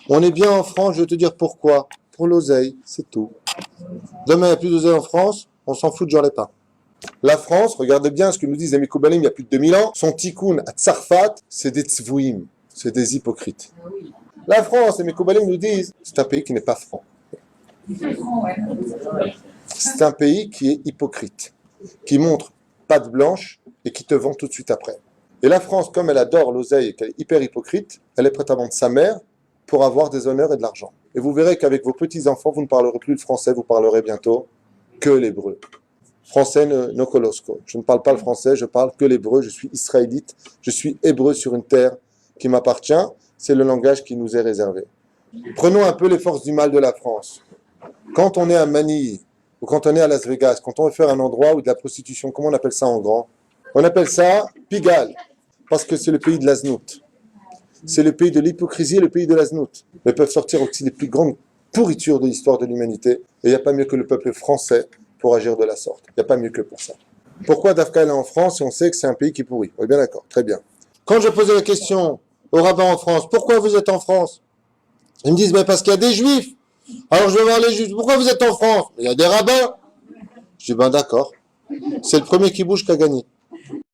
On est bien en France, je vais te dire pourquoi. Pour l'oseille, c'est tout. Demain, il n'y a plus d'oseille en France, on s'en fout de Jean Lépin. La France, regardez bien ce que nous disent les Mekoubalim il y a plus de 2000 ans, son tikkun à Tsarfat, c'est des tzvouim, c'est des hypocrites. La France, les Mekoubalim nous disent, c'est un pays qui n'est pas franc. C'est un pays qui est hypocrite, qui montre patte blanche et qui te vend tout de suite après. Et la France, comme elle adore l'oseille et qu'elle est hyper hypocrite, elle est prête à vendre sa mère pour avoir des honneurs et de l'argent. Et vous verrez qu'avec vos petits-enfants, vous ne parlerez plus le français, vous parlerez bientôt que l'hébreu. Français no kolosko. Je ne parle pas le français, je parle que l'hébreu, je suis israélite, je suis hébreu sur une terre qui m'appartient, c'est le langage qui nous est réservé. Prenons un peu les forces du mal de la France. Quand on est à Manille, ou quand on est à Las Vegas, quand on veut faire un endroit où de la prostitution, comment on appelle ça en grand? On appelle ça Pigalle, parce que c'est le pays de la znout. C'est le pays de l'hypocrisie et le pays de la znout. Mais peuvent sortir aussi les plus grandes pourritures de l'histoire de l'humanité, et il n'y a pas mieux que le peuple français pour agir de la sorte. Il n'y a pas mieux que pour ça. Pourquoi Dafka est en France et on sait que c'est un pays qui pourrit? Oui, bien d'accord, très bien. Quand je posais la question aux rabbins en France, pourquoi vous êtes en France? Ils me disent, mais parce qu'il y a des juifs. Alors je vais voir les juifs, pourquoi vous êtes en France? Il y a des rabbins. Je dis, ben d'accord. C'est le premier qui bouge qui a gagné.